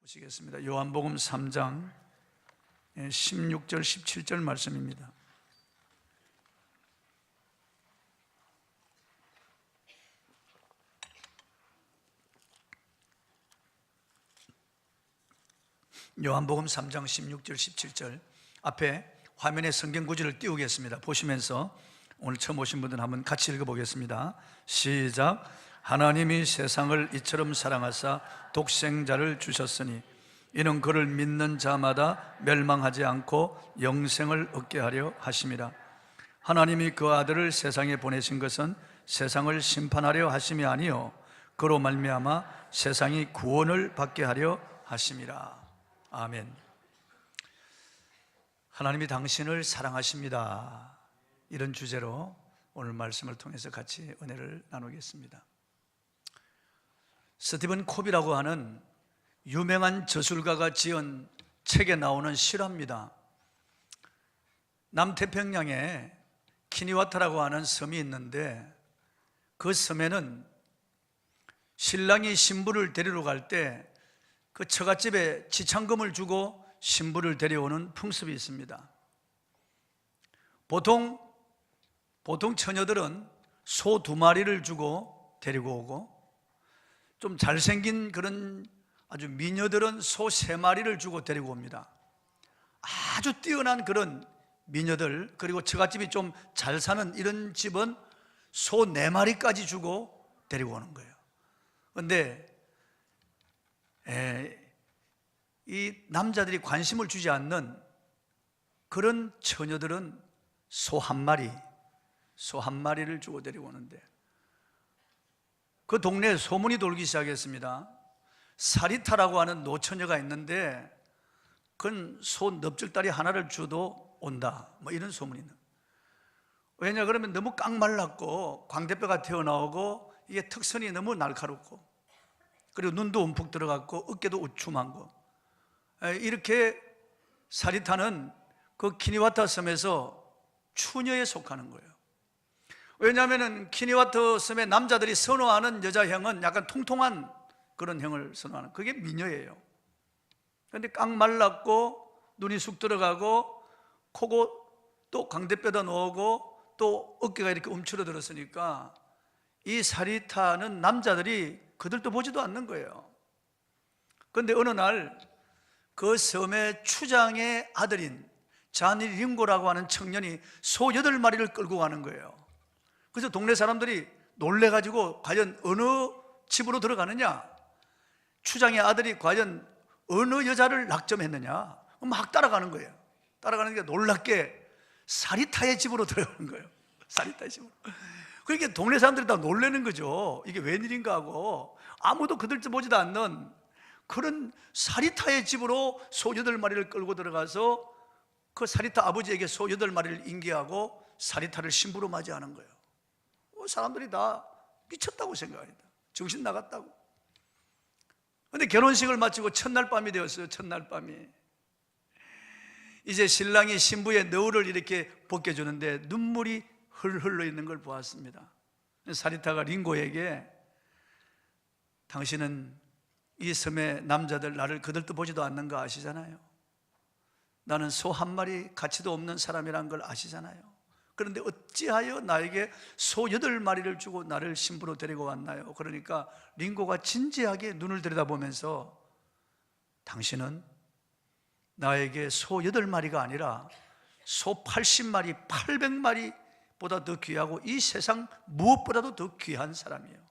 보시겠습니다. 요한복음 3장 16절 17절 말씀입니다. 요한복음 3장 16절 17절 앞에 화면에 성경 구절을 띄우겠습니다. 보시면서 오늘 처음 오신 분들은 한번 같이 읽어보겠습니다. 시작. 하나님이 세상을 이처럼 사랑하사 독생자를 주셨으니 이는 그를 믿는 자마다 멸망하지 않고 영생을 얻게 하려 하심이라. 하나님이 그 아들을 세상에 보내신 것은 세상을 심판하려 하심이 아니요 그로 말미암아 세상이 구원을 받게 하려 하심이라. 아멘. 하나님이 당신을 사랑하십니다. 이런 주제로 오늘 말씀을 통해서 같이 은혜를 나누겠습니다. 스티븐 콥이라고 하는 유명한 저술가가 지은 책에 나오는 실화입니다. 남태평양에 키니와타라고 하는 섬이 있는데 그 섬에는 신랑이 신부를 데리러 갈 때 그 처갓집에 지참금을 주고 신부를 데려오는 풍습이 있습니다. 보통 처녀들은 소 2마리를 주고 데리고 오고 좀 잘생긴 그런 아주 미녀들은 소 3마리를 주고 데리고 옵니다. 아주 뛰어난 그런 미녀들, 그리고 처갓집이 좀 잘 사는 이런 집은 소 4마리까지 주고 데리고 오는 거예요. 그런데 이 남자들이 관심을 주지 않는 그런 처녀들은 소 1마리를 주고 데리고 오는데 그 동네에 소문이 돌기 시작했습니다. 사리타라고 하는 노처녀가 있는데 그건 소 넙죽다리 하나를 줘도 온다, 뭐 이런 소문이 있는. 왜냐 그러면 너무 깡말랐고 광대뼈가 튀어나오고 이게 턱선이 너무 날카롭고 그리고 눈도 움푹 들어갔고 어깨도 우춤한 거. 이렇게 사리타는 그 키니와타 섬에서 추녀에 속하는 거예요. 왜냐하면 키니와타 섬의 남자들이 선호하는 여자형은 약간 통통한 그런 형을 선호하는, 그게 미녀예요. 그런데 깡 말랐고 눈이 쑥 들어가고 코고 또 광대뼈도 나오고 또 어깨가 이렇게 움츠러들었으니까 이 사리타는 남자들이 그들도 보지도 않는 거예요. 그런데 어느 날 그 섬의 추장의 아들인 자니 링고라고 하는 청년이 소 8마리를 끌고 가는 거예요. 그래서 동네 사람들이 놀래가지고 과연 어느 집으로 들어가느냐, 추장의 아들이 과연 어느 여자를 낙점했느냐 막 따라가는 거예요. 따라가는 게 놀랍게 사리타의 집으로 들어가는 거예요. 사리타의 집으로. 그러니까 동네 사람들이 다 놀라는 거죠. 이게 웬일인가 하고 아무도 그들 보지도 않는 그런 사리타의 집으로 소 8마리를 끌고 들어가서 그 사리타 아버지에게 소 8마리를 인계하고 사리타를 신부로 맞이하는 거예요. 사람들이 다 미쳤다고 생각합니다. 정신 나갔다고. 그런데 결혼식을 마치고 첫날 밤이 되었어요. 첫날 밤이. 이제 신랑이 신부의 너울을 이렇게 벗겨주는데 눈물이 흘러 있는 걸 보았습니다. 사리타가 링고에게 당신은 이 섬의 남자들 나를 그들도 보지도 않는 거 아시잖아요. 나는 소 1마리 가치도 없는 사람이란 걸 아시잖아요. 그런데 어찌하여 나에게 소 8마리를 주고 나를 신부로 데리고 왔나요? 그러니까 링고가 진지하게 눈을 들여다보면서 당신은 나에게 소 8마리가 아니라 소 80마리, 800마리보다 더 귀하고 이 세상 무엇보다도 더 귀한 사람이에요.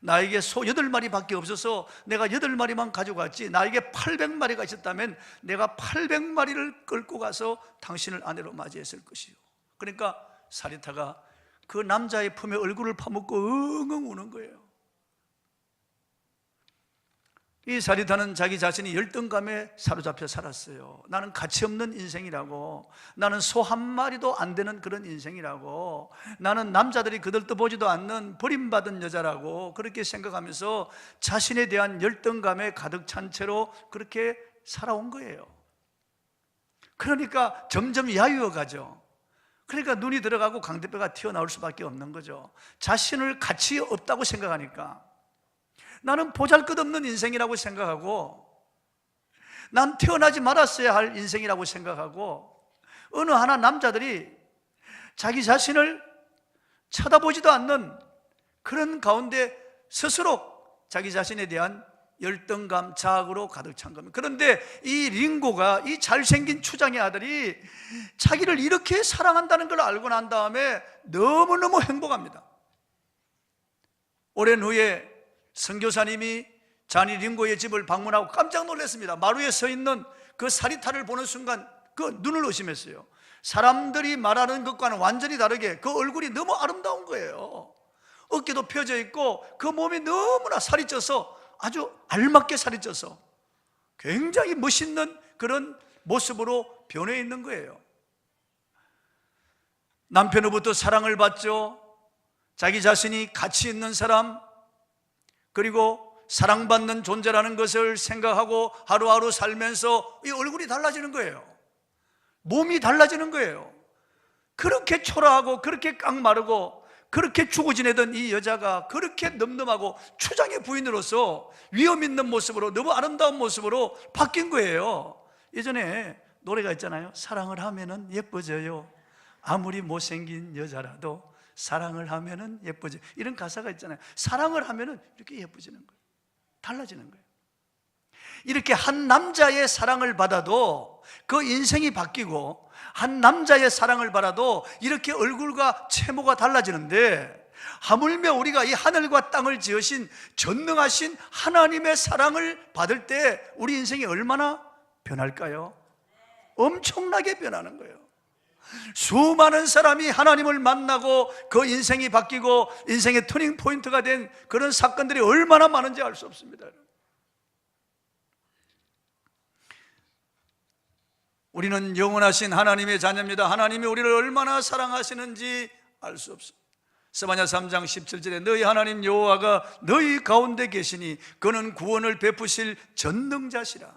나에게 소 8마리밖에 없어서 내가 8마리만 가져갔지 나에게 800마리가 있었다면 내가 800마리를 끌고 가서 당신을 아내로 맞이했을 것이요. 그러니까 사리타가 그 남자의 품에 얼굴을 파묻고 엉엉 우는 거예요. 이 사리타는 자기 자신이 열등감에 사로잡혀 살았어요. 나는 가치 없는 인생이라고, 나는 소 1마리도 안 되는 그런 인생이라고, 나는 남자들이 그들도 보지도 않는 버림받은 여자라고 그렇게 생각하면서 자신에 대한 열등감에 가득 찬 채로 그렇게 살아온 거예요. 그러니까 점점 야유어 가죠. 그러니까 눈이 들어가고 광대뼈가 튀어나올 수밖에 없는 거죠. 자신을 가치 없다고 생각하니까. 나는 보잘것없는 인생이라고 생각하고 난 태어나지 말았어야 할 인생이라고 생각하고, 어느 하나 남자들이 자기 자신을 쳐다보지도 않는 그런 가운데 스스로 자기 자신에 대한 열등감, 자학으로 가득 찬 겁니다. 그런데 이 링고가, 이 잘생긴 추장의 아들이 자기를 이렇게 사랑한다는 걸 알고 난 다음에 너무너무 행복합니다. 오랜 후에 선교사님이 자니 링고의 집을 방문하고 깜짝 놀랐습니다. 마루에 서 있는 그 사리타를 보는 순간 그 눈을 의심했어요. 사람들이 말하는 것과는 완전히 다르게 그 얼굴이 너무 아름다운 거예요. 어깨도 펴져 있고 그 몸이 너무나 살이 쪄서, 아주 알맞게 살이 쪄서 굉장히 멋있는 그런 모습으로 변해 있는 거예요. 남편으로부터 사랑을 받죠. 자기 자신이 가치 있는 사람, 그리고 사랑받는 존재라는 것을 생각하고 하루하루 살면서 이 얼굴이 달라지는 거예요. 몸이 달라지는 거예요. 그렇게 초라하고 그렇게 깡마르고 그렇게 죽어 지내던 이 여자가 그렇게 늠름하고 추장의 부인으로서 위험 있는 모습으로, 너무 아름다운 모습으로 바뀐 거예요. 예전에 노래가 있잖아요. 사랑을 하면은 예뻐져요. 아무리 못생긴 여자라도 사랑을 하면은 예뻐져요. 이런 가사가 있잖아요. 사랑을 하면은 이렇게 예뻐지는 거예요. 달라지는 거예요. 이렇게 한 남자의 사랑을 받아도 그 인생이 바뀌고, 한 남자의 사랑을 받아도 이렇게 얼굴과 채모가 달라지는데, 하물며 우리가 이 하늘과 땅을 지으신 전능하신 하나님의 사랑을 받을 때 우리 인생이 얼마나 변할까요? 엄청나게 변하는 거예요. 수많은 사람이 하나님을 만나고 그 인생이 바뀌고 인생의 터닝 포인트가 된 그런 사건들이 얼마나 많은지 알 수 없습니다. 우리는 영원하신 하나님의 자녀입니다. 하나님이 우리를 얼마나 사랑하시는지 알 수 없습니다. 스바냐 3장 17절에 너희 하나님 여호와가 너희 가운데 계시니 그는 구원을 베푸실 전능자시라.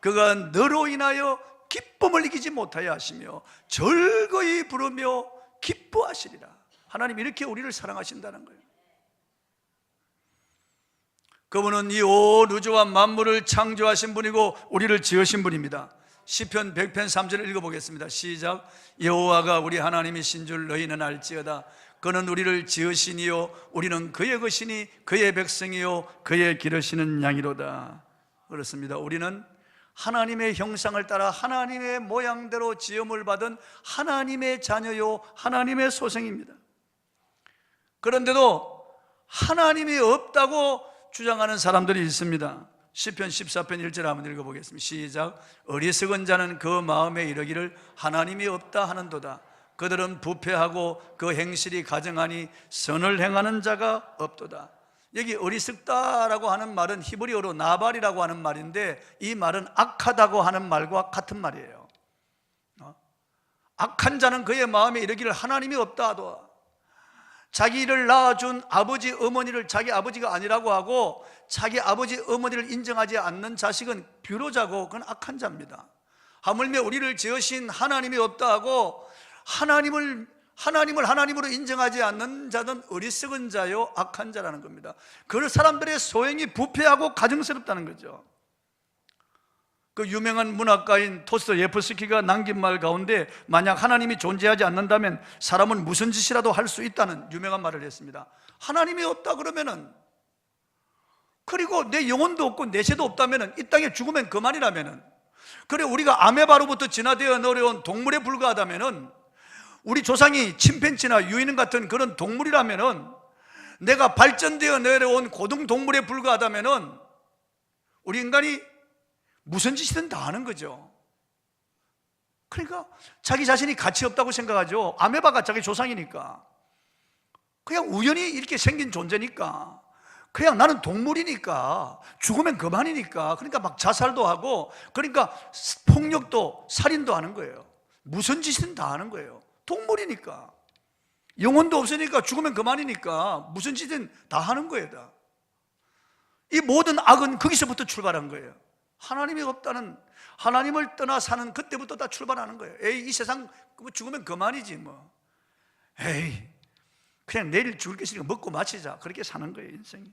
그가 너로 인하여 기쁨을 이기지 못하여 하시며 즐거이 부르며 기뻐하시리라. 하나님 이렇게 우리를 사랑하신다는 거예요. 그분은 이 온 우주와 만물을 창조하신 분이고 우리를 지으신 분입니다. 시편 100편 3절을 읽어보겠습니다. 시작. 여호와가 우리 하나님이신 줄 너희는 알지어다. 그는 우리를 지으시니요 우리는 그의 것이니 그의 백성이요 그의 기르시는 양이로다. 그렇습니다. 우리는 하나님의 형상을 따라 하나님의 모양대로 지음을 받은 하나님의 자녀요 하나님의 소생입니다. 그런데도 하나님이 없다고 주장하는 사람들이 있습니다. 시편 14편 1절 한번 읽어보겠습니다. 시작. 어리석은 자는 그 마음에 이르기를 하나님이 없다 하는도다. 그들은 부패하고 그 행실이 가증하니 선을 행하는 자가 없도다. 여기 어리석다라고 하는 말은 히브리어로 나발이라고 하는 말인데, 이 말은 악하다고 하는 말과 같은 말이에요. 악한 자는 그의 마음에 이르기를 하나님이 없다 하도다. 자기를 낳아준 아버지 어머니를 자기 아버지가 아니라고 하고 자기 아버지 어머니를 인정하지 않는 자식은 불효자고 그건 악한 자입니다. 하물며 우리를 지으신 하나님이 없다 하고 하나님을 하나님으로 인정하지 않는 자는 어리석은 자요 악한 자라는 겁니다. 그 사람들의 소행이 부패하고 가증스럽다는 거죠. 그 유명한 문학가인 도스토예프스키가 남긴 말 가운데 만약 하나님이 존재하지 않는다면 사람은 무슨 짓이라도 할 수 있다는 유명한 말을 했습니다. 하나님이 없다 그러면은, 그리고 내 영혼도 없고 내세도 없다면은, 이 땅에 죽으면 그만이라면은, 그래 우리가 아메바로부터 진화되어 내려온 동물에 불과하다면은, 우리 조상이 침팬지나 유인원 같은 그런 동물이라면은, 내가 발전되어 내려온 고등동물에 불과하다면은 우리 인간이 무슨 짓이든 다 하는 거죠. 그러니까 자기 자신이 가치 없다고 생각하죠. 아메바가 자기 조상이니까, 그냥 우연히 이렇게 생긴 존재니까, 그냥 나는 동물이니까, 죽으면 그만이니까, 그러니까 막 자살도 하고, 그러니까 폭력도 살인도 하는 거예요. 무슨 짓이든 다 하는 거예요. 동물이니까, 영혼도 없으니까, 죽으면 그만이니까 무슨 짓이든 다 하는 거예요. 다. 이 모든 악은 거기서부터 출발한 거예요. 하나님이 없다는, 하나님을 떠나 사는 그때부터 다 출발하는 거예요. 에이, 이 세상 죽으면 그만이지 뭐. 에이, 그냥 내일 죽을 것이니까 먹고 마치자, 그렇게 사는 거예요, 인생이.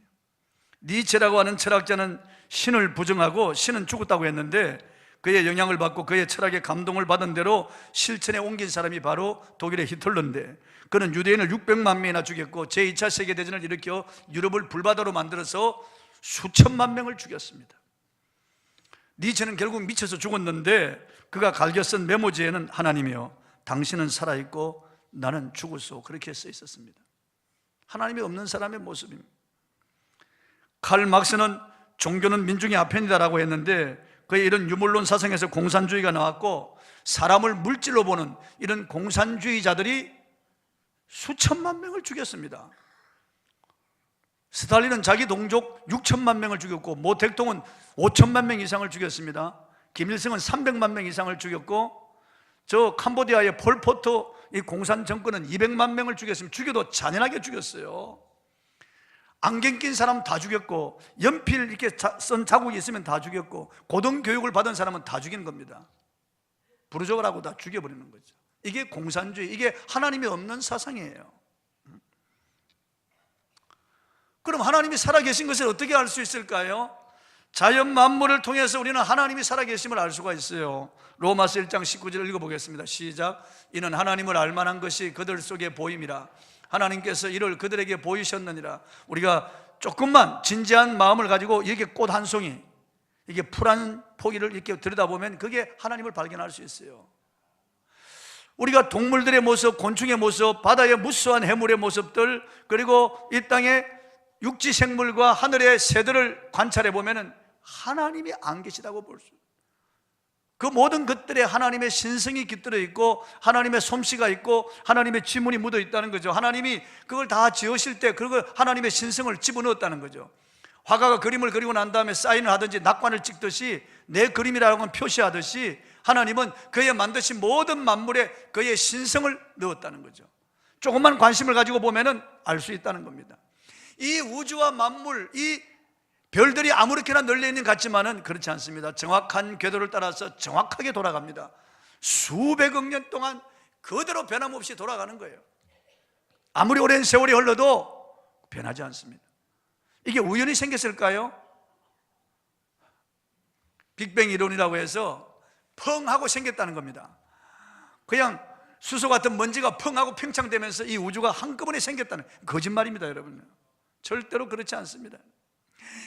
니체라고 하는 철학자는 신을 부정하고 신은 죽었다고 했는데, 그의 영향을 받고 그의 철학에 감동을 받은 대로 실천에 옮긴 사람이 바로 독일의 히틀러인데, 그는 유대인을 600만 명이나 죽였고 제2차 세계대전을 일으켜 유럽을 불바다로 만들어서 수천만 명을 죽였습니다. 니체는 결국 미쳐서 죽었는데, 그가 갈겨 쓴 메모지에는 하나님이여 당신은 살아있고 나는 죽었소, 그렇게 써 있었습니다. 하나님이 없는 사람의 모습입니다. 칼 막스는 종교는 민중의 아편이다라고 했는데, 그의 이런 유물론 사상에서 공산주의가 나왔고, 사람을 물질로 보는 이런 공산주의자들이 수천만 명을 죽였습니다. 스탈린은 자기 동족 6천만 명을 죽였고, 모 대통령은 5천만 명 이상을 죽였습니다. 김일성은 300만 명 이상을 죽였고, 저 캄보디아의 폴포트 이 공산 정권은 200만 명을 죽였습니다. 죽여도 잔인하게 죽였어요. 안경 낀 사람 다 죽였고, 연필 이렇게 쓴 자국이 있으면 다 죽였고, 고등교육을 받은 사람은 다 죽이는 겁니다. 부르족을 하고 다 죽여버리는 거죠. 이게 공산주의, 이게 하나님이 없는 사상이에요. 그럼 하나님이 살아계신 것을 어떻게 알 수 있을까요? 자연 만물을 통해서 우리는 하나님이 살아계심을 알 수가 있어요. 로마서 1장 19절을 읽어보겠습니다. 시작. 이는 하나님을 알만한 것이 그들 속에 보임이라. 하나님께서 이를 그들에게 보이셨느니라. 우리가 조금만 진지한 마음을 가지고 이렇게 꽃 한 송이, 이게 풀 한 포기를 이렇게 들여다보면 그게 하나님을 발견할 수 있어요. 우리가 동물들의 모습, 곤충의 모습, 바다의 무수한 해물의 모습들, 그리고 이 땅의 육지 생물과 하늘의 새들을 관찰해 보면 하나님이 안 계시다고 볼 수 있어요. 그 모든 것들에 하나님의 신성이 깃들어 있고, 하나님의 솜씨가 있고, 하나님의 지문이 묻어 있다는 거죠. 하나님이 그걸 다 지으실 때 그걸 하나님의 신성을 집어넣었다는 거죠. 화가가 그림을 그리고 난 다음에 사인을 하든지 낙관을 찍듯이, 내 그림이라는 건 표시하듯이 하나님은 그의 만드신 모든 만물에 그의 신성을 넣었다는 거죠. 조금만 관심을 가지고 보면 알 수 있다는 겁니다. 이 우주와 만물, 이 별들이 아무렇게나 널려 있는 것 같지만은 그렇지 않습니다. 정확한 궤도를 따라서 정확하게 돌아갑니다. 수백억 년 동안 그대로 변함없이 돌아가는 거예요. 아무리 오랜 세월이 흘러도 변하지 않습니다. 이게 우연히 생겼을까요? 빅뱅 이론이라고 해서 펑 하고 생겼다는 겁니다. 그냥 수소 같은 먼지가 펑 하고 팽창되면서 이 우주가 한꺼번에 생겼다는, 거짓말입니다, 여러분. 절대로 그렇지 않습니다.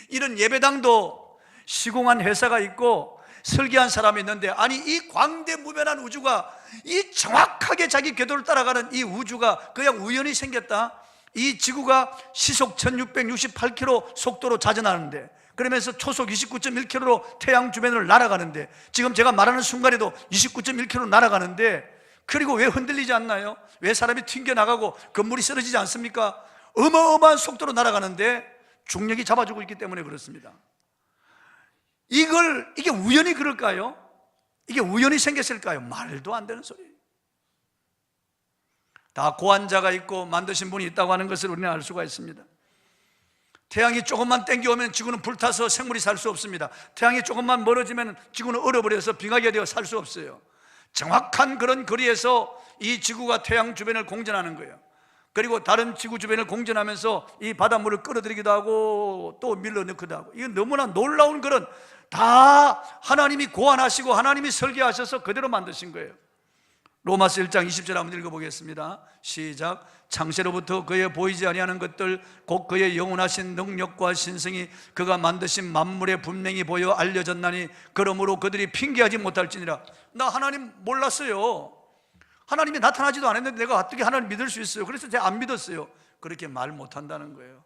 이런 예배당도 시공한 회사가 있고 설계한 사람이 있는데, 아니 이 광대무변한 우주가, 이 정확하게 자기 궤도를 따라가는 이 우주가 그냥 우연히 생겼다? 이 지구가 시속 1668km 속도로 자전하는데, 그러면서 초속 29.1km로 태양 주변을 날아가는데, 지금 제가 말하는 순간에도 29.1km 날아가는데, 그리고 왜 흔들리지 않나요? 왜 사람이 튕겨나가고 건물이 쓰러지지 않습니까? 어마어마한 속도로 날아가는데 중력이 잡아주고 있기 때문에 그렇습니다. 이게 우연히 그럴까요? 이게 우연히 생겼을까요? 말도 안 되는 소리. 다 고한자가 있고 만드신 분이 있다고 하는 것을 우리는 알 수가 있습니다. 태양이 조금만 땡겨오면 지구는 불타서 생물이 살 수 없습니다. 태양이 조금만 멀어지면 지구는 얼어버려서 빙하게 되어 살 수 없어요. 정확한 그런 거리에서 이 지구가 태양 주변을 공전하는 거예요. 그리고 다른 지구 주변을 공전하면서 이 바닷물을 끌어들이기도 하고 또 밀어넣기도 하고, 이건 너무나 놀라운 그런, 다 하나님이 고안하시고 하나님이 설계하셔서 그대로 만드신 거예요. 로마서 1장 20절 한번 읽어보겠습니다. 시작. 창세로부터 그의 보이지 아니하는 것들 곧 그의 영원하신 능력과 신성이 그가 만드신 만물에 분명히 보여 알려졌나니 그러므로 그들이 핑계하지 못할지니라. 나 하나님 몰랐어요. 하나님이 나타나지도 않았는데 내가 어떻게 하나님 믿을 수 있어요? 그래서 제가 안 믿었어요. 그렇게 말 못한다는 거예요.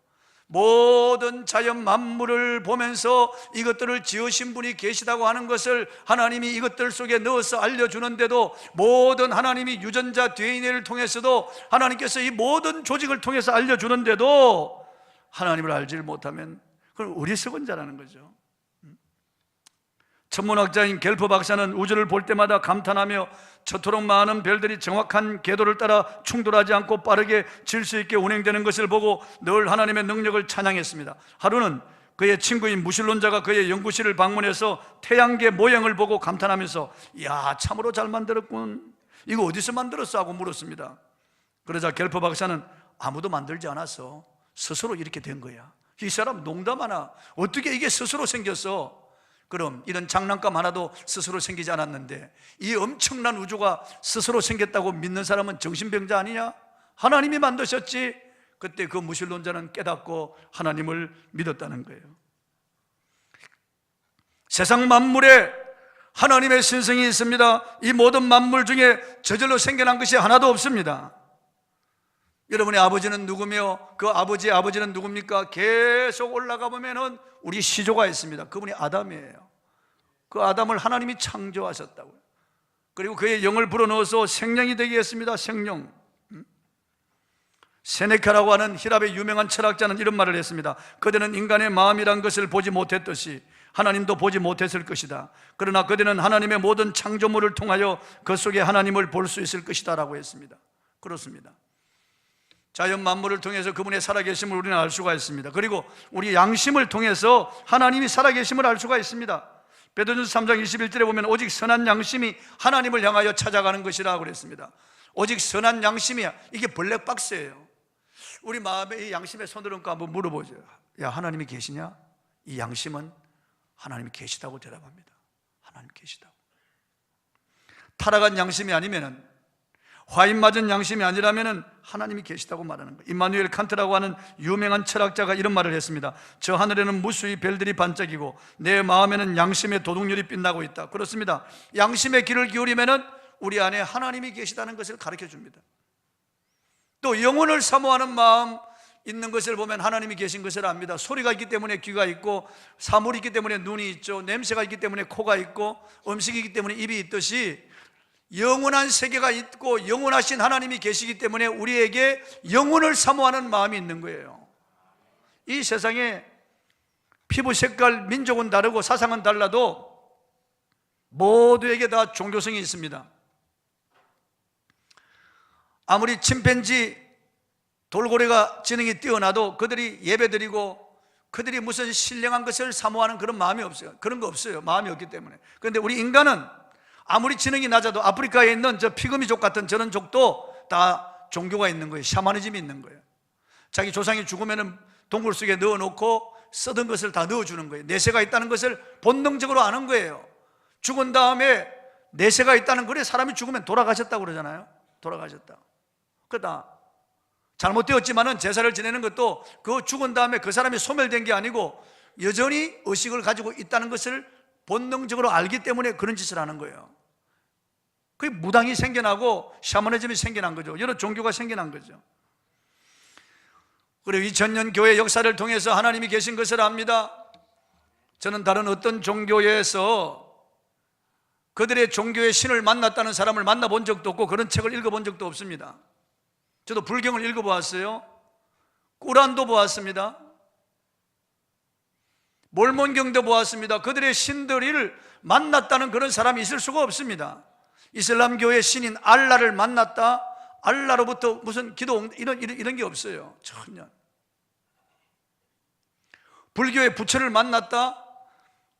모든 자연 만물을 보면서 이것들을 지으신 분이 계시다고 하는 것을 하나님이 이것들 속에 넣어서 알려주는데도, 모든 하나님이 유전자 DNA를 통해서도 하나님께서 이 모든 조직을 통해서 알려주는데도 하나님을 알지를 못하면 그건 어리석은 자라는 거죠. 천문학자인 겔프 박사는 우주를 볼 때마다 감탄하며 저토록 많은 별들이 정확한 궤도를 따라 충돌하지 않고 빠르게 질서 있게 운행되는 것을 보고 늘 하나님의 능력을 찬양했습니다. 하루는 그의 친구인 무신론자가 그의 연구실을 방문해서 태양계 모양을 보고 감탄하면서 이야, 참으로 잘 만들었군, 이거 어디서 만들었어? 하고 물었습니다. 그러자 겔프 박사는 아무도 만들지 않았어, 스스로 이렇게 된 거야. 이 사람 농담하나? 어떻게 이게 스스로 생겼어? 그럼 이런 장난감 하나도 스스로 생기지 않았는데 이 엄청난 우주가 스스로 생겼다고 믿는 사람은 정신병자 아니냐? 하나님이 만드셨지. 그때 그 무신론자는 깨닫고 하나님을 믿었다는 거예요. 세상 만물에 하나님의 신성이 있습니다. 이 모든 만물 중에 저절로 생겨난 것이 하나도 없습니다. 여러분의 아버지는 누구며 그 아버지의 아버지는 누굽니까? 계속 올라가 보면은 우리 시조가 있습니다. 그분이 아담이에요. 그 아담을 하나님이 창조하셨다고요. 그리고 그의 영을 불어넣어서 생명이 되게 했습니다. 생명. 세네카라고 하는 히랍의 유명한 철학자는 이런 말을 했습니다. 그대는 인간의 마음이란 것을 보지 못했듯이 하나님도 보지 못했을 것이다. 그러나 그대는 하나님의 모든 창조물을 통하여 그 속에 하나님을 볼 수 있을 것이다 라고 했습니다. 그렇습니다. 자연 만물을 통해서 그분의 살아계심을 우리는 알 수가 있습니다. 그리고 우리 양심을 통해서 하나님이 살아계심을 알 수가 있습니다. 베드로전서 3장 21절에 보면 오직 선한 양심이 하나님을 향하여 찾아가는 것이라고 그랬습니다. 오직 선한 양심이야. 이게 블랙박스예요. 우리 마음에 이 양심의 손을 얹고 한번 물어보죠. 야, 하나님이 계시냐? 이 양심은 하나님이 계시다고 대답합니다. 하나님 계시다고. 타락한 양심이 아니면은, 화인 맞은 양심이 아니라면은 하나님이 계시다고 말하는 거예요. 임마누엘 칸트라고 하는 유명한 철학자가 이런 말을 했습니다. 저 하늘에는 무수히 별들이 반짝이고 내 마음에는 양심의 도둑률이 빛나고 있다. 그렇습니다. 양심의 귀를 기울이면은 우리 안에 하나님이 계시다는 것을 가르쳐 줍니다. 또 영혼을 사모하는 마음 있는 것을 보면 하나님이 계신 것을 압니다. 소리가 있기 때문에 귀가 있고, 사물이 있기 때문에 눈이 있죠. 냄새가 있기 때문에 코가 있고, 음식이 있기 때문에 입이 있듯이 영원한 세계가 있고 영원하신 하나님이 계시기 때문에 우리에게 영혼을 사모하는 마음이 있는 거예요. 이 세상에 피부 색깔, 민족은 다르고 사상은 달라도 모두에게 다 종교성이 있습니다. 아무리 침팬지, 돌고래가 지능이 뛰어나도 그들이 예배드리고 그들이 무슨 신령한 것을 사모하는 그런 마음이 없어요. 그런 거 없어요. 마음이 없기 때문에. 그런데 우리 인간은 아무리 지능이 낮아도 아프리카에 있는 저 피그미족 같은 저런 족도 다 종교가 있는 거예요. 샤머니즘이 있는 거예요. 자기 조상이 죽으면 동굴 속에 넣어놓고 썩은 것을 다 넣어주는 거예요. 내세가 있다는 것을 본능적으로 아는 거예요. 죽은 다음에 내세가 있다는 거래. 사람이 죽으면 돌아가셨다고 그러잖아요. 돌아가셨다. 그러다 잘못되었지만은 제사를 지내는 것도 그 죽은 다음에 그 사람이 소멸된 게 아니고 여전히 의식을 가지고 있다는 것을 본능적으로 알기 때문에 그런 짓을 하는 거예요. 그게 무당이 생겨나고 샤머니즘이 생겨난 거죠. 여러 종교가 생겨난 거죠. 그리고 2000년 교회 역사를 통해서 하나님이 계신 것을 압니다. 저는 다른 어떤 종교에서 그들의 종교의 신을 만났다는 사람을 만나본 적도 없고 그런 책을 읽어본 적도 없습니다. 저도 불경을 읽어보았어요. 꾸란도 보았습니다. 몰몬경도 보았습니다. 그들의 신들을 만났다는 그런 사람이 있을 수가 없습니다. 이슬람교의 신인 알라를 만났다, 알라로부터 무슨 기도 이런 게 없어요. 전혀. 불교의 부처를 만났다,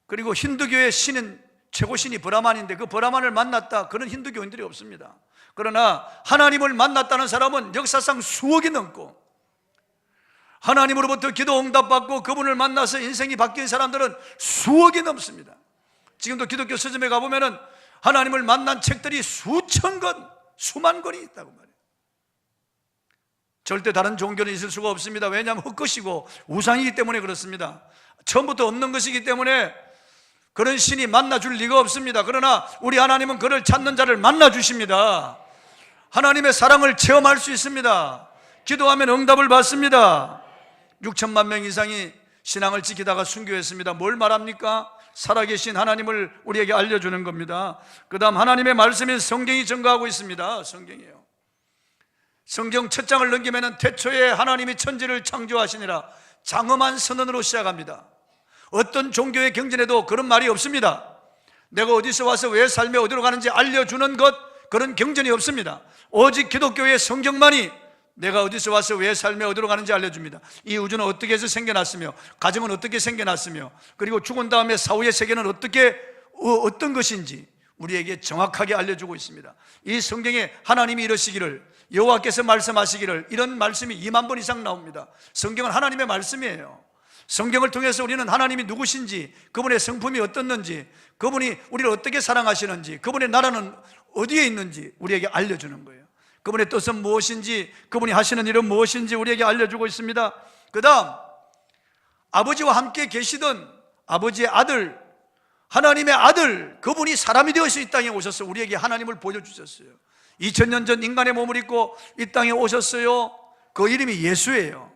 그리고 힌두교의 신인 최고신이 브라만인데 그 브라만을 만났다, 그런 힌두교인들이 없습니다. 그러나 하나님을 만났다는 사람은 역사상 수억이 넘고, 하나님으로부터 기도 응답받고 그분을 만나서 인생이 바뀐 사람들은 수억이 넘습니다. 지금도 기독교 서점에 가보면 하나님을 만난 책들이 수천 권, 수만 권이 있다고 말해요. 절대 다른 종교는 있을 수가 없습니다. 왜냐하면 헛것이고 우상이기 때문에 그렇습니다. 처음부터 없는 것이기 때문에 그런 신이 만나줄 리가 없습니다. 그러나 우리 하나님은 그를 찾는 자를 만나주십니다. 하나님의 사랑을 체험할 수 있습니다. 기도하면 응답을 받습니다. 6천만 명 이상이 신앙을 지키다가 순교했습니다. 뭘 말합니까? 살아계신 하나님을 우리에게 알려주는 겁니다. 그 다음 하나님의 말씀인 성경이 증거하고 있습니다. 성경이에요. 성경 첫 장을 넘기면 태초에 하나님이 천지를 창조하시니라 장엄한 선언으로 시작합니다. 어떤 종교의 경전에도 그런 말이 없습니다. 내가 어디서 와서 왜 삶에 어디로 가는지 알려주는 것, 그런 경전이 없습니다. 오직 기독교의 성경만이 내가 어디서 와서 왜 삶에 어디로 가는지 알려줍니다. 이 우주는 어떻게 해서 생겨났으며, 가정은 어떻게 생겨났으며, 그리고 죽은 다음에 사후의 세계는 어떤 것인지 우리에게 정확하게 알려주고 있습니다. 이 성경에 하나님이 이러시기를, 여호와께서 말씀하시기를, 이런 말씀이 2만 번 이상 나옵니다. 성경은 하나님의 말씀이에요. 성경을 통해서 우리는 하나님이 누구신지, 그분의 성품이 어떻는지, 그분이 우리를 어떻게 사랑하시는지, 그분의 나라는 어디에 있는지 우리에게 알려주는 거예요. 그분의 뜻은 무엇인지, 그분이 하시는 일은 무엇인지 우리에게 알려주고 있습니다. 그 다음, 아버지와 함께 계시던 아버지의 아들, 하나님의 아들, 그분이 사람이 되어서 이 땅에 오셔서 우리에게 하나님을 보여주셨어요. 2000년 전 인간의 몸을 입고 이 땅에 오셨어요. 그 이름이 예수예요.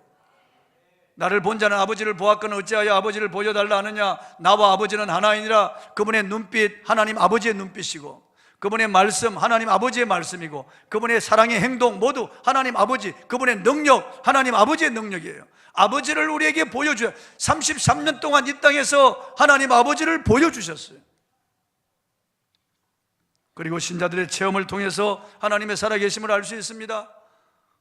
나를 본 자는 아버지를 보았거늘 어찌하여 아버지를 보여달라 하느냐. 나와 아버지는 하나이니라. 그분의 눈빛 하나님 아버지의 눈빛이고, 그분의 말씀 하나님 아버지의 말씀이고, 그분의 사랑의 행동 모두 하나님 아버지, 그분의 능력 하나님 아버지의 능력이에요. 아버지를 우리에게 보여줘요. 33년 동안 이 땅에서 하나님 아버지를 보여주셨어요. 그리고 신자들의 체험을 통해서 하나님의 살아계심을 알 수 있습니다.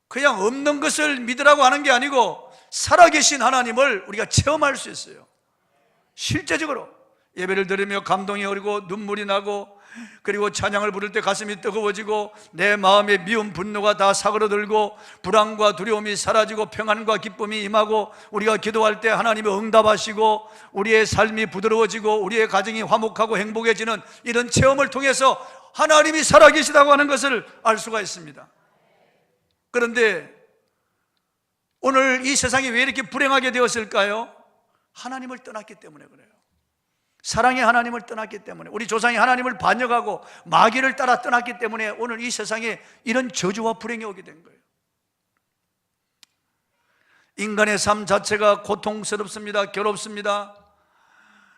그냥 없는 것을 믿으라고 하는 게 아니고 살아계신 하나님을 우리가 체험할 수 있어요. 실제적으로 예배를 드리며 감동이 어리고 눈물이 나고, 그리고 찬양을 부를 때 가슴이 뜨거워지고, 내 마음의 미움 분노가 다 사그러들고, 불안과 두려움이 사라지고 평안과 기쁨이 임하고, 우리가 기도할 때 하나님이 응답하시고, 우리의 삶이 부드러워지고 우리의 가정이 화목하고 행복해지는 이런 체험을 통해서 하나님이 살아계시다고 하는 것을 알 수가 있습니다. 그런데 오늘 이 세상이 왜 이렇게 불행하게 되었을까요? 하나님을 떠났기 때문에 그래요. 사랑의 하나님을 떠났기 때문에, 우리 조상이 하나님을 반역하고 마귀를 따라 떠났기 때문에 오늘 이 세상에 이런 저주와 불행이 오게 된 거예요. 인간의 삶 자체가 고통스럽습니다. 괴롭습니다.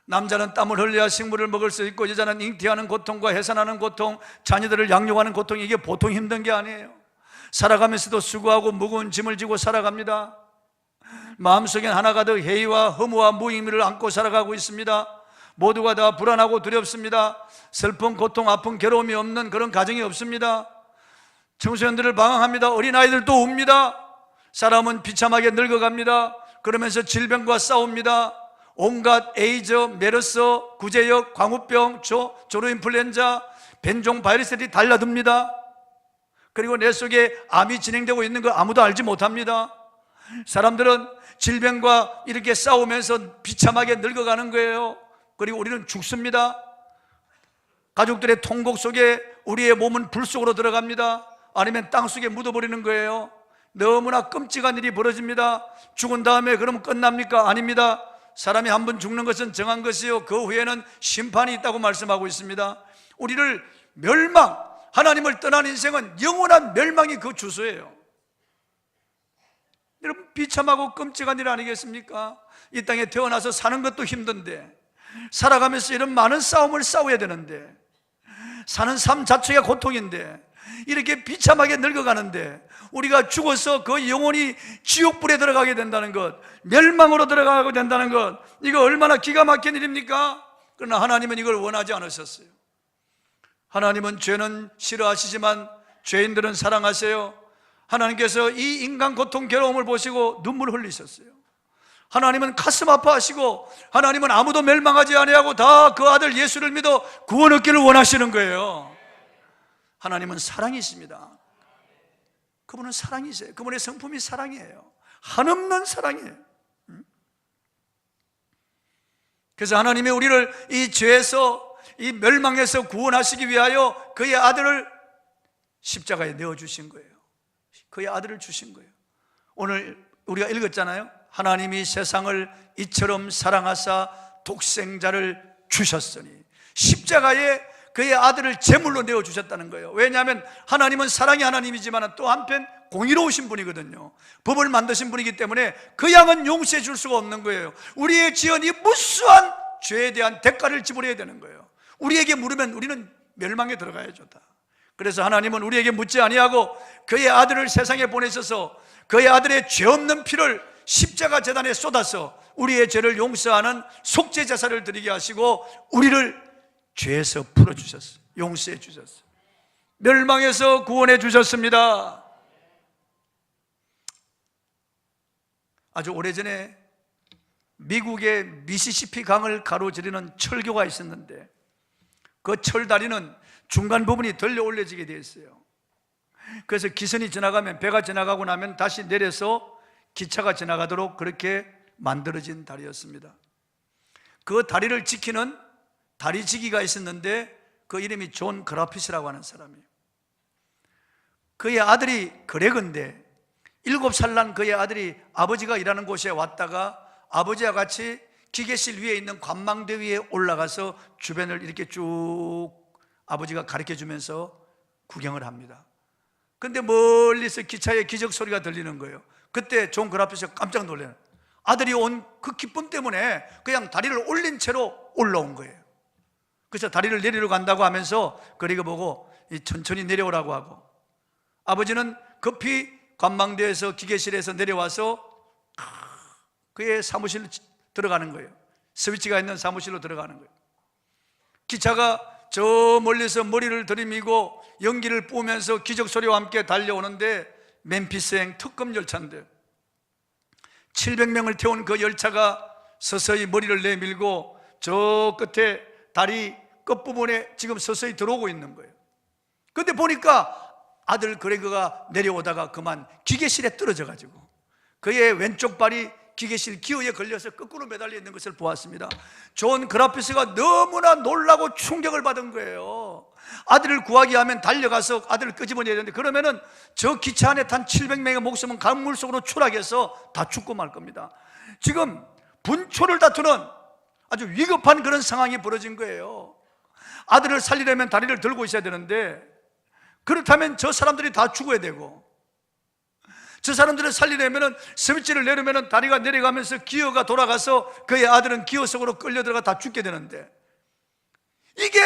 남자는 땀을 흘려야 식물을 먹을 수 있고, 여자는 잉태하는 고통과 해산하는 고통, 자녀들을 양육하는 고통, 이게 보통 힘든 게 아니에요. 살아가면서도 수고하고 무거운 짐을 지고 살아갑니다. 마음속엔 하나가득 해이와 허무와 무의미를 안고 살아가고 있습니다. 모두가 다 불안하고 두렵습니다. 슬픔, 고통, 아픔, 괴로움이 없는 그런 가정이 없습니다. 청소년들을 방황합니다. 어린아이들도 웁니다. 사람은 비참하게 늙어갑니다. 그러면서 질병과 싸웁니다. 온갖 에이즈, 메르스, 구제역, 광우병, 조류인플루엔자, 변종 바이러스들이 달라듭니다. 그리고 내 속에 암이 진행되고 있는 거 아무도 알지 못합니다. 사람들은 질병과 이렇게 싸우면서 비참하게 늙어가는 거예요. 그리고 우리는 죽습니다. 가족들의 통곡 속에 우리의 몸은 불 속으로 들어갑니다. 아니면 땅 속에 묻어버리는 거예요. 너무나 끔찍한 일이 벌어집니다. 죽은 다음에 그러면 끝납니까? 아닙니다. 사람이 한 번 죽는 것은 정한 것이요, 그 후에는 심판이 있다고 말씀하고 있습니다. 우리를 하나님을 떠난 인생은 영원한 멸망이 그 주소예요. 여러분, 비참하고 끔찍한 일 아니겠습니까? 이 땅에 태어나서 사는 것도 힘든데, 살아가면서 이런 많은 싸움을 싸워야 되는데, 사는 삶 자체가 고통인데, 이렇게 비참하게 늙어가는데, 우리가 죽어서 그 영혼이 지옥불에 들어가게 된다는 것, 멸망으로 들어가게 된다는 것, 이거 얼마나 기가 막힌 일입니까? 그러나 하나님은 이걸 원하지 않으셨어요. 하나님은 죄는 싫어하시지만 죄인들은 사랑하세요. 하나님께서 이 인간 고통 괴로움을 보시고 눈물을 흘리셨어요. 하나님은 가슴 아파하시고, 하나님은 아무도 멸망하지 아니하고 다 그 아들 예수를 믿어 구원 얻기를 원하시는 거예요. 하나님은 사랑이십니다. 그분은 사랑이세요. 그분의 성품이 사랑이에요. 한없는 사랑이에요. 그래서 하나님이 우리를 이 죄에서, 이 멸망에서 구원하시기 위하여 그의 아들을 십자가에 내어주신 거예요. 그의 아들을 주신 거예요. 오늘 우리가 읽었잖아요. 하나님이 세상을 이처럼 사랑하사 독생자를 주셨으니, 십자가에 그의 아들을 제물로 내어주셨다는 거예요. 왜냐하면 하나님은 사랑의 하나님이지만 또 한편 공의로우신 분이거든요. 법을 만드신 분이기 때문에 그 양은 용서해 줄 수가 없는 거예요. 우리의 지은 이 무수한 죄에 대한 대가를 지불해야 되는 거예요. 우리에게 물으면 우리는 멸망에 들어가야죠 다. 그래서 하나님은 우리에게 묻지 아니하고 그의 아들을 세상에 보내셔서 그의 아들의 죄 없는 피를 십자가 제단에 쏟아서 우리의 죄를 용서하는 속죄 제사를 드리게 하시고 우리를 죄에서 풀어주셨어요. 용서해 주셨어요. 멸망에서 구원해 주셨습니다. 아주 오래전에 미국의 미시시피 강을 가로지르는 철교가 있었는데, 그 철다리는 중간 부분이 덜려 올려지게 되어 있어요. 그래서 기선이 지나가면, 배가 지나가고 나면 다시 내려서 기차가 지나가도록 그렇게 만들어진 다리였습니다. 그 다리를 지키는 다리지기가 있었는데 그 이름이 존 그라피스라고 하는 사람이에요. 그의 아들이 그레그인데 7살 난 그의 아들이 아버지가 일하는 곳에 왔다가 아버지와 같이 기계실 위에 있는 관망대 위에 올라가서 주변을 이렇게 쭉 아버지가 가르쳐 주면서 구경을 합니다. 근데 멀리서 기차의 기적 소리가 들리는 거예요. 그때 존 그라피스가 깜짝 놀라요. 아들이 온 그 기쁨 때문에 그냥 다리를 올린 채로 올라온 거예요. 그래서 다리를 내리러 간다고 하면서 그리고 보고 천천히 내려오라고 하고, 아버지는 급히 관망대에서 기계실에서 내려와서 그의 사무실로 들어가는 거예요. 스위치가 있는 사무실로 들어가는 거예요. 기차가 저 멀리서 머리를 들이미고 연기를 뿜으면서 기적 소리와 함께 달려오는데 멤피스행 특급 열차인데 700명을 태운 그 열차가 서서히 머리를 내밀고 저 끝에 다리 끝부분에 지금 서서히 들어오고 있는 거예요. 그런데 보니까 아들 그레그가 내려오다가 그만 기계실에 떨어져 가지고 그의 왼쪽 발이 기계실 기어에 걸려서 거꾸로 매달려 있는 것을 보았습니다. 존 그라피스가 너무나 놀라고 충격을 받은 거예요. 아들을 구하기 하면 달려가서 아들을 끄집어내야 되는데, 그러면은 저 기차 안에 탄 700명의 목숨은 강물 속으로 추락해서 다 죽고 말 겁니다. 지금 분초를 다투는 아주 위급한 그런 상황이 벌어진 거예요. 아들을 살리려면 다리를 들고 있어야 되는데, 그렇다면 저 사람들이 다 죽어야 되고, 저 사람들을 살리려면 스위치를 내리면 다리가 내려가면서 기어가 돌아가서 그의 아들은 기어 속으로 끌려 들어가 다 죽게 되는데, 이게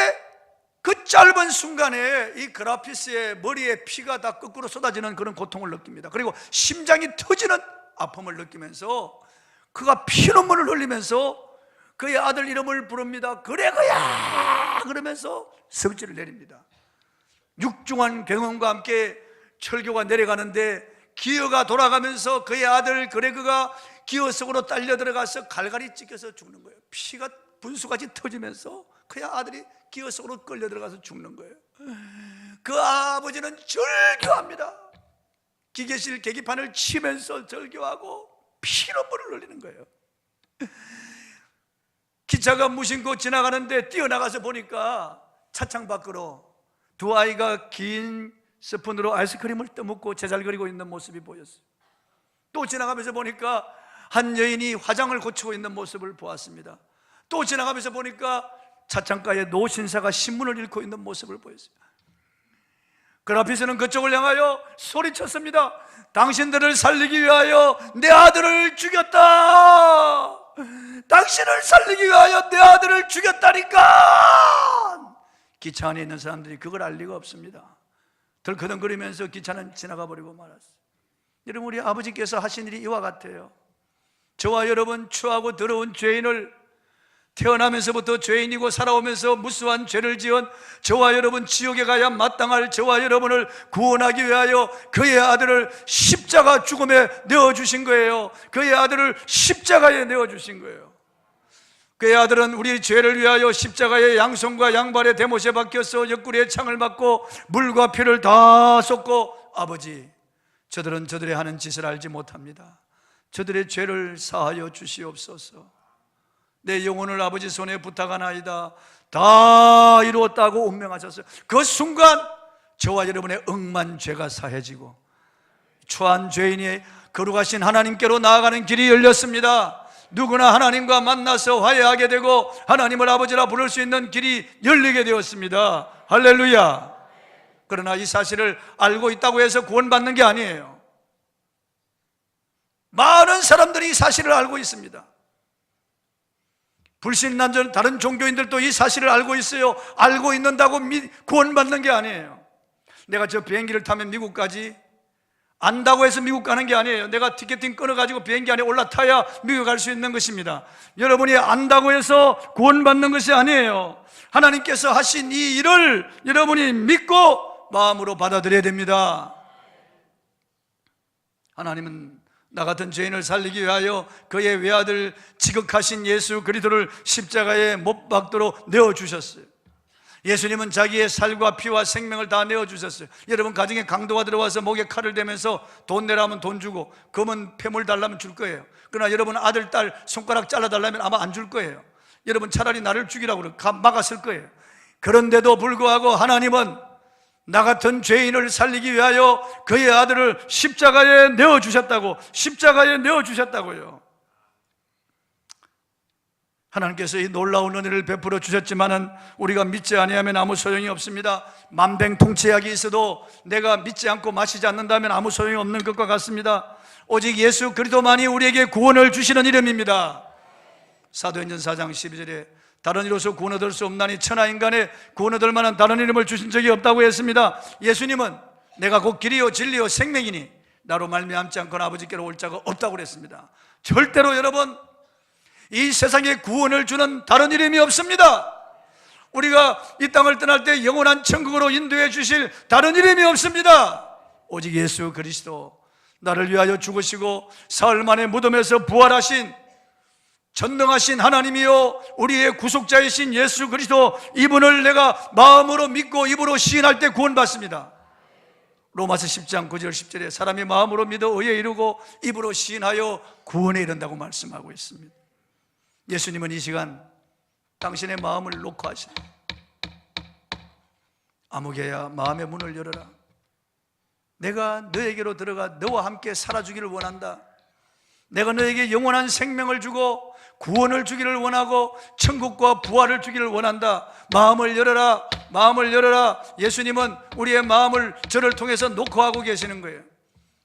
그 짧은 순간에 이 그라피스의 머리에 피가 다 거꾸로 쏟아지는 그런 고통을 느낍니다. 그리고 심장이 터지는 아픔을 느끼면서 그가 피눈물을 흘리면서 그의 아들 이름을 부릅니다. 그레그야! 그러면서 스위치를 내립니다. 육중한 경험과 함께 철교가 내려가는데 기어가 돌아가면서 그의 아들 그레그가 기어 속으로 딸려 들어가서 갈갈이 찢겨서 죽는 거예요. 피가 분수같이 터지면서 그의 아들이 기어 속으로 끌려 들어가서 죽는 거예요. 그 아버지는 절규합니다. 기계실 계기판을 치면서 절규하고 피눈물을 흘리는 거예요. 기차가 무심코 지나가는데 뛰어나가서 보니까 차창 밖으로 두 아이가 긴 스푼으로 아이스크림을 떠먹고 제잘거리고 있는 모습이 보였어요. 또 지나가면서 보니까 한 여인이 화장을 고치고 있는 모습을 보았습니다. 또 지나가면서 보니까 차창가에 노신사가 신문을 읽고 있는 모습을 보였어요. 그라피스는 그쪽을 향하여 소리쳤습니다. 당신들을 살리기 위하여 내 아들을 죽였다. 당신을 살리기 위하여 내 아들을 죽였다니까. 기차 안에 있는 사람들이 그걸 알 리가 없습니다. 덜커덩거리면서 기차는 지나가 버리고 말았어요. 여러분, 우리 아버지께서 하신 일이 이와 같아요. 저와 여러분, 추하고 더러운 죄인을 태어나면서부터 죄인이고 살아오면서 무수한 죄를 지은 저와 여러분, 지옥에 가야 마땅할 저와 여러분을 구원하기 위하여 그의 아들을 십자가 죽음에 내어주신 거예요. 그의 아들을 십자가에 내어주신 거예요. 그의 아들은 우리 죄를 위하여 십자가의 양손과 양발에 대못에 박혀서 옆구리에 창을 맞고 물과 피를 다 쏟고, 아버지, 저들은 저들의 하는 짓을 알지 못합니다. 저들의 죄를 사하여 주시옵소서. 내 영혼을 아버지 손에 부탁하나이다. 다 이루었다고 운명하셨어요. 그 순간 저와 여러분의 억만 죄가 사해지고 초한 죄인이 거룩하신 하나님께로 나아가는 길이 열렸습니다. 누구나 하나님과 만나서 화해하게 되고 하나님을 아버지라 부를 수 있는 길이 열리게 되었습니다. 할렐루야. 그러나 이 사실을 알고 있다고 해서 구원받는 게 아니에요. 많은 사람들이 이 사실을 알고 있습니다. 불신난전 다른 종교인들도 이 사실을 알고 있어요. 알고 있는다고 구원받는 게 아니에요. 내가 저 비행기를 타면 미국까지, 안다고 해서 미국 가는 게 아니에요. 내가 티켓팅 끊어가지고 비행기 안에 올라타야 미국 갈 수 있는 것입니다. 여러분이 안다고 해서 구원받는 것이 아니에요. 하나님께서 하신 이 일을 여러분이 믿고 마음으로 받아들여야 됩니다. 하나님은 나 같은 죄인을 살리기 위하여 그의 외아들 지극하신 예수 그리스도를 십자가에 못 박도록 내어주셨어요. 예수님은 자기의 살과 피와 생명을 다 내어주셨어요. 여러분 가정에 강도가 들어와서 목에 칼을 대면서 돈 내라면 돈 주고 검은 폐물 달라면 줄 거예요. 그러나 여러분 아들, 딸 손가락 잘라달라면 아마 안 줄 거예요. 여러분 차라리 나를 죽이라고 막았을 거예요. 그런데도 불구하고 하나님은 나 같은 죄인을 살리기 위하여 그의 아들을 십자가에 내어주셨다고, 십자가에 내어주셨다고요. 하나님께서 이 놀라운 은혜를 베풀어 주셨지만은 우리가 믿지 아니하면 아무 소용이 없습니다. 만병통치약이 있어도 내가 믿지 않고 마시지 않는다면 아무 소용이 없는 것과 같습니다. 오직 예수 그리스도만이 우리에게 구원을 주시는 이름입니다. 사도행전 4장 12절에 다른 이로서 구원 얻을 수 없나니 천하 인간의 구원 얻을 만한 다른 이름을 주신 적이 없다고 했습니다. 예수님은 내가 곧 길이요 진리요 생명이니 나로 말미암지 않고는 아버지께로 올 자가 없다고 그랬습니다. 절대로 여러분 이 세상에 구원을 주는 다른 이름이 없습니다. 우리가 이 땅을 떠날 때 영원한 천국으로 인도해 주실 다른 이름이 없습니다. 오직 예수 그리스도, 나를 위하여 죽으시고 사흘 만에 무덤에서 부활하신 전능하신 하나님이요 우리의 구속자이신 예수 그리스도, 이분을 내가 마음으로 믿고 입으로 시인할 때 구원받습니다. 로마서 10장 9절 10절에 사람이 마음으로 믿어 의에 이르고 입으로 시인하여 구원에 이른다고 말씀하고 있습니다. 예수님은 이 시간 당신의 마음을 놓고 하시네. 아무개야 마음의 문을 열어라. 내가 너에게로 들어가 너와 함께 살아주기를 원한다. 내가 너에게 영원한 생명을 주고 구원을 주기를 원하고 천국과 부활을 주기를 원한다. 마음을 열어라, 마음을 열어라. 예수님은 우리의 마음을 저를 통해서 놓고 하고 계시는 거예요.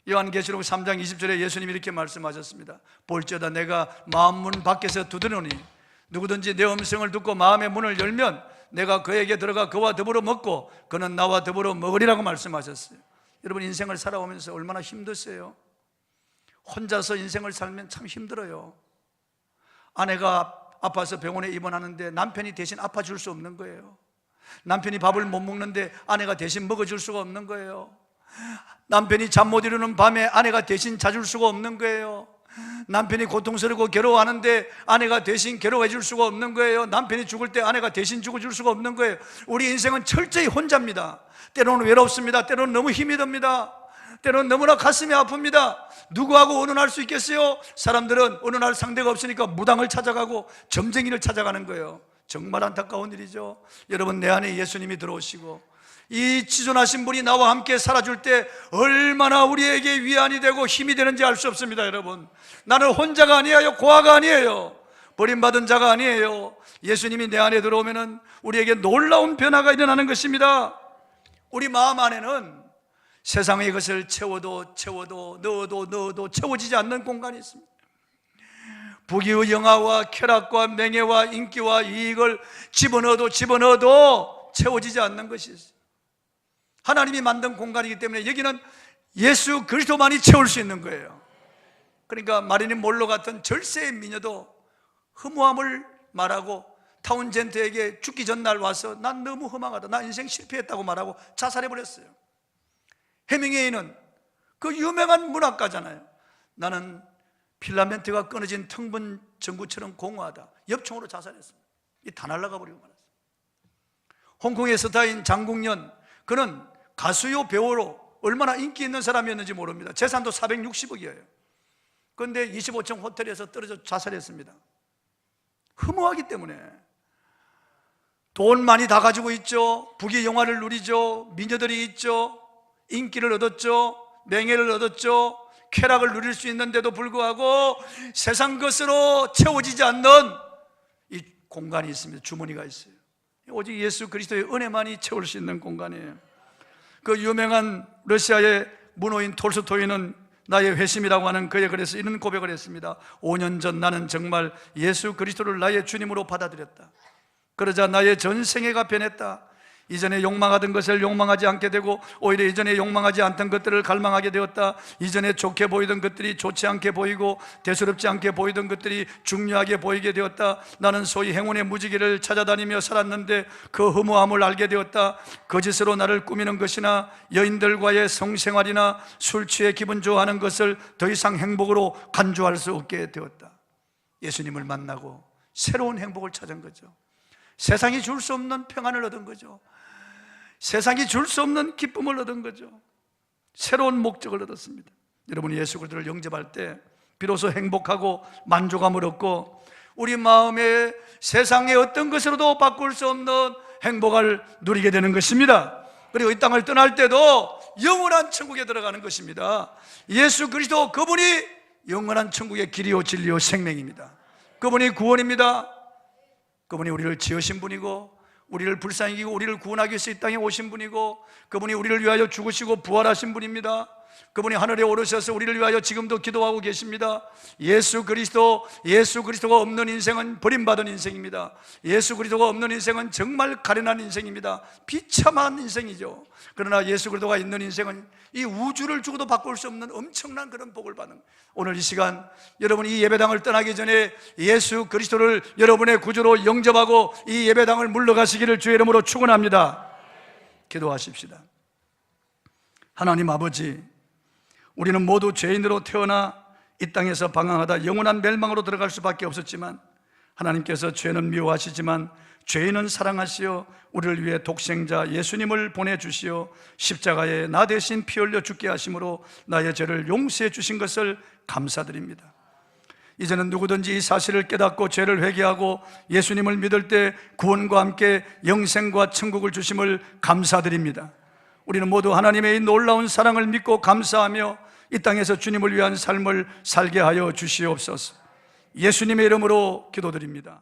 요한계시록 3장 20절에 예수님이 이렇게 말씀하셨습니다. 볼지어다 내가 마음문 밖에서 두드리노니 누구든지 내 음성을 듣고 마음의 문을 열면 내가 그에게 들어가 그와 더불어 먹고 그는 나와 더불어 먹으리라고 말씀하셨어요. 여러분 인생을 살아오면서 얼마나 힘드세요? 혼자서 인생을 살면 참 힘들어요. 아내가 아파서 병원에 입원하는데 남편이 대신 아파줄 수 없는 거예요. 남편이 밥을 못 먹는데 아내가 대신 먹어줄 수가 없는 거예요. 남편이 잠 못 이루는 밤에 아내가 대신 자줄 수가 없는 거예요. 남편이 고통스럽고 괴로워하는데 아내가 대신 괴로워해 줄 수가 없는 거예요. 남편이 죽을 때 아내가 대신 죽어줄 수가 없는 거예요. 우리 인생은 철저히 혼자입니다. 때로는 외롭습니다. 때로는 너무 힘이 듭니다. 때로는 너무나 가슴이 아픕니다. 누구하고 의논할 수 있겠어요? 사람들은 의논할 상대가 없으니까 무당을 찾아가고 점쟁이를 찾아가는 거예요. 정말 안타까운 일이죠. 여러분 내 안에 예수님이 들어오시고 이 지존하신 분이 나와 함께 살아줄 때 얼마나 우리에게 위안이 되고 힘이 되는지 알 수 없습니다. 여러분 나는 혼자가 아니에요. 고아가 아니에요. 버림받은 자가 아니에요. 예수님이 내 안에 들어오면 우리에게 놀라운 변화가 일어나는 것입니다. 우리 마음 안에는 세상의 것을 채워도 넣어도 채워지지 않는 공간이 있습니다. 부귀의 영화와 쾌락과 명예와 인기와 이익을 집어넣어도 채워지지 않는 것이 있어요. 하나님이 만든 공간이기 때문에 여기는 예수 그리스도만이 채울 수 있는 거예요. 그러니까 마릴린 몰로 같은 절세의 미녀도 허무함을 말하고 타운젠트에게 죽기 전날 와서 난 너무 허망하다, 나 인생 실패했다고 말하고 자살해버렸어요. 해밍웨이는 그 유명한 문학가잖아요. 나는 필라멘트가 끊어진 텅빈 전구처럼 공허하다, 엽총으로 자살했습니다. 다 날아가 버리고 말았어요. 홍콩의 스타인 장국연, 그는 가수요 배우로 얼마나 인기 있는 사람이었는지 모릅니다. 재산도 460억이에요 그런데 25층 호텔에서 떨어져 자살했습니다. 허무하기 때문에. 돈 많이 다 가지고 있죠. 부귀 영화를 누리죠. 미녀들이 있죠. 인기를 얻었죠. 명예를 얻었죠. 쾌락을 누릴 수 있는데도 불구하고 세상 것으로 채워지지 않는 이 공간이 있습니다. 주머니가 있어요. 오직 예수 그리스도의 은혜만이 채울 수 있는 공간이에요. 그 유명한 러시아의 문호인 톨스토이는 나의 회심이라고 하는 그의 글에서 이런 고백을 했습니다. 5년 전 나는 정말 예수 그리스도를 나의 주님으로 받아들였다. 그러자 나의 전생애가 변했다. 이전에 욕망하던 것을 욕망하지 않게 되고 오히려 이전에 욕망하지 않던 것들을 갈망하게 되었다. 이전에 좋게 보이던 것들이 좋지 않게 보이고 대수롭지 않게 보이던 것들이 중요하게 보이게 되었다. 나는 소위 행운의 무지개를 찾아다니며 살았는데 그 허무함을 알게 되었다. 거짓으로 나를 꾸미는 것이나 여인들과의 성생활이나 술 취해 기분 좋아하는 것을 더 이상 행복으로 간주할 수 없게 되었다. 예수님을 만나고 새로운 행복을 찾은 거죠. 세상이 줄 수 없는 평안을 얻은 거죠. 세상이 줄 수 없는 기쁨을 얻은 거죠. 새로운 목적을 얻었습니다. 여러분이 예수 그리스도를 영접할 때 비로소 행복하고 만족함을 얻고 우리 마음에 세상의 어떤 것으로도 바꿀 수 없는 행복을 누리게 되는 것입니다. 그리고 이 땅을 떠날 때도 영원한 천국에 들어가는 것입니다. 예수 그리스도, 그분이 영원한 천국의 길이요 진리요 생명입니다. 그분이 구원입니다. 그분이 우리를 지으신 분이고 우리를 불쌍히 여기고 우리를 구원하기 위해서 이 땅에 오신 분이고 그분이 우리를 위하여 죽으시고 부활하신 분입니다. 그분이 하늘에 오르셔서 우리를 위하여 지금도 기도하고 계십니다. 예수 그리스도가 없는 인생은 버림받은 인생입니다. 예수 그리스도가 없는 인생은 정말 가련한 인생입니다. 비참한 인생이죠. 그러나 예수 그리스도가 있는 인생은 이 우주를 주고도 바꿀 수 없는 엄청난 그런 복을 받는, 오늘 이 시간 여러분이 이 예배당을 떠나기 전에 예수 그리스도를 여러분의 구주로 영접하고 이 예배당을 물러가시기를 주의 이름으로 축원합니다. 기도하십시다. 하나님 아버지, 우리는 모두 죄인으로 태어나 이 땅에서 방황하다 영원한 멸망으로 들어갈 수밖에 없었지만 하나님께서 죄는 미워하시지만 죄인은 사랑하시어 우리를 위해 독생자 예수님을 보내주시어 십자가에 나 대신 피 흘려 죽게 하심으로 나의 죄를 용서해 주신 것을 감사드립니다. 이제는 누구든지 이 사실을 깨닫고 죄를 회개하고 예수님을 믿을 때 구원과 함께 영생과 천국을 주심을 감사드립니다. 우리는 모두 하나님의 이 놀라운 사랑을 믿고 감사하며 이 땅에서 주님을 위한 삶을 살게 하여 주시옵소서. 예수님의 이름으로 기도드립니다.